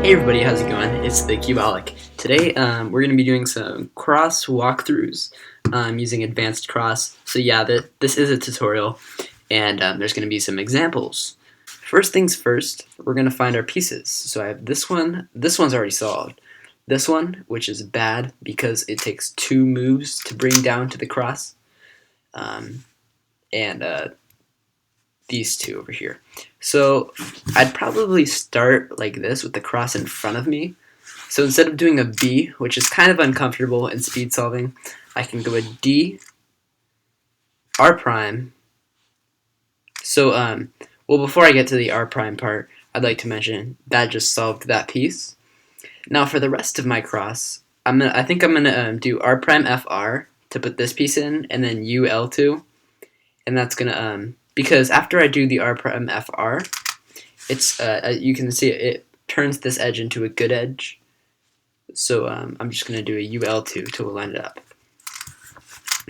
Hey everybody, how's it going? It's the Cubeaholic. Today we're going to be doing some cross walkthroughs using advanced cross. So yeah, this is a tutorial and there's going to be some examples. First things first, we're going to find our pieces. So I have this one's already solved. This one, which is bad because it takes 2 moves to bring down to the cross. And these two over here. So I'd probably start like this with the cross in front of me. So instead of doing a B, which is kind of uncomfortable in speed solving, I can go a D, R prime. So well, before I get to the R prime part, I'd like to mention that just solved that piece. Now for the rest of my cross, I think I'm gonna do R prime FR to put this piece in, and then U L2, and that's gonna because after I do the R prime FR, it's you can see it turns this edge into a good edge. So I'm just gonna do a UL2 to line it up.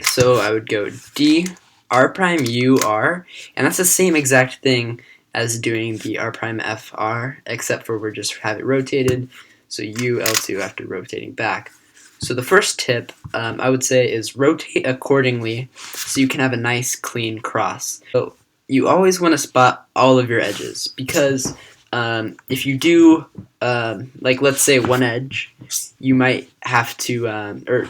So I would go D R prime U R, and that's the same exact thing as doing the R prime FR, except for we're just have it rotated. So UL2 after rotating back. So the first tip I would say is rotate accordingly so you can have a nice clean cross. So you always want to spot all of your edges because if you do like let's say one edge, you might have to or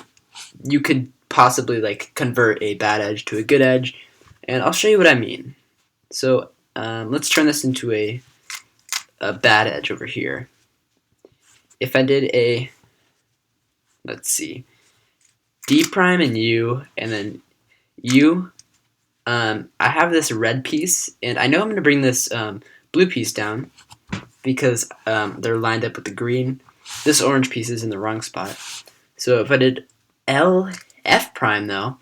you could possibly like convert a bad edge to a good edge, and I'll show you what I mean. So let's turn this into a bad edge over here. If I did a, let's see, D prime and U, and then U, I have this red piece, and I know I'm going to bring this blue piece down because they're lined up with the green. This orange piece is in the wrong spot. So if I did F prime though,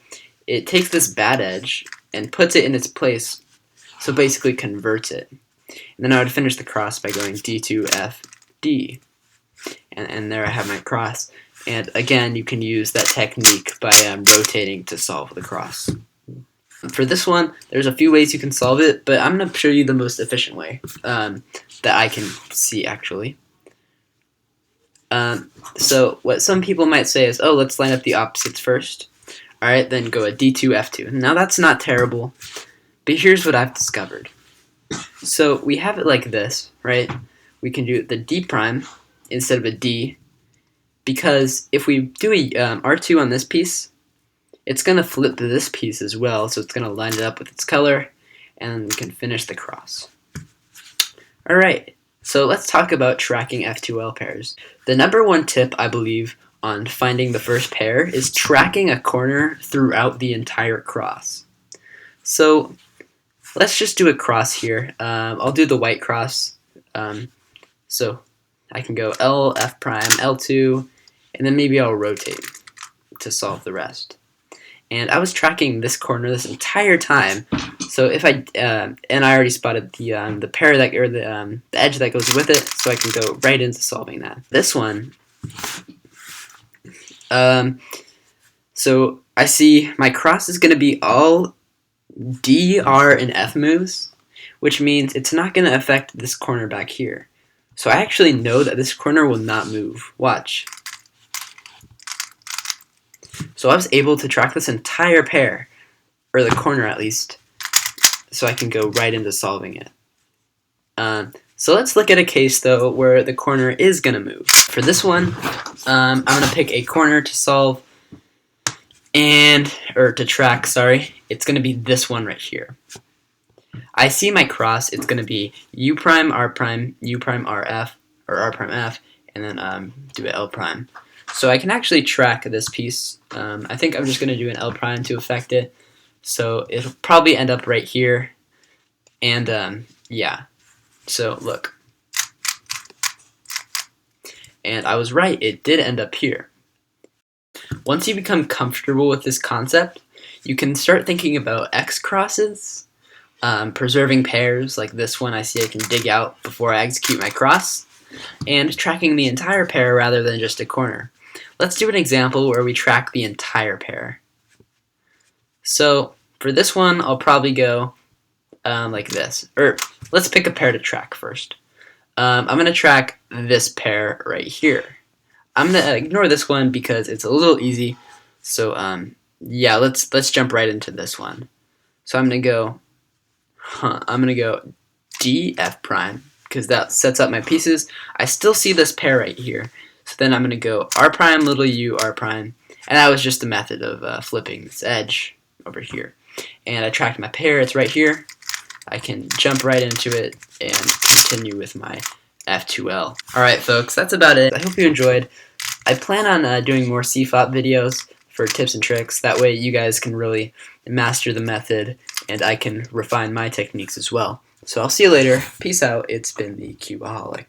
it takes this bad edge and puts it in its place, so basically converts it. And then I would finish the cross by going D2 F D. And there I have my cross. And again, you can use that technique by rotating to solve the cross. For this one, there's a few ways you can solve it, but I'm going to show you the most efficient way that I can see actually. So what some people might say is, oh, let's line up the opposites first. Alright, then go a D2 F2. Now that's not terrible, but here's what I've discovered. So we have it like this, right? We can do the D prime instead of a D, because if we do a R2 on this piece, it's going to flip to this piece as well, so it's going to line it up with its color, and we can finish the cross. Alright, so let's talk about tracking F2l pairs. The #1 tip, I believe, on finding the first pair is tracking a corner throughout the entire cross. So let's just do a cross here. I'll do the white cross. So I can go L, F prime, L2, and then maybe I'll rotate to solve the rest. And I was tracking this corner this entire time. So if I and I already spotted the pair that or the edge that goes with it, so I can go right into solving that. This one, so I see my cross is going to be all D, R, and F moves, which means it's not going to affect this corner back here. So I actually know that this corner will not move. Watch. So I was able to track this entire pair, or the corner at least, so I can go right into solving it. So let's look at a case though where the corner is going to move. For this one, I'm going to pick a corner to solve, or to track, sorry. It's going to be this one right here. I see my cross, it's going to be U prime, R prime, U prime, R F, or R prime F, and then do an L prime. So I can actually track this piece. I think I'm just going to do an L prime to affect it. So it'll probably end up right here. And yeah, so look. And I was right, it did end up here. Once you become comfortable with this concept, you can start thinking about X crosses. Preserving pairs like this one I see I can dig out before I execute my cross, and tracking the entire pair rather than just a corner. Let's do an example where we track the entire pair. So for this one I'll probably go like this, or let's pick a pair to track first. I'm going to track this pair right here. I'm going to ignore this one because it's a little easy. So yeah, let's jump right into this one. So I'm going to go D, F prime, because that sets up my pieces. I still see this pair right here. So then I'm going to go R prime, little u, R prime. And that was just a method of flipping this edge over here. And I tracked my pair, it's right here. I can jump right into it and continue with my F2l. Alright folks, that's about it. I hope you enjoyed. I plan on doing more CFOP videos for tips and tricks. That way you guys can really master the method and I can refine my techniques as well. So I'll see you later. Peace out. It's been the Cubeaholic.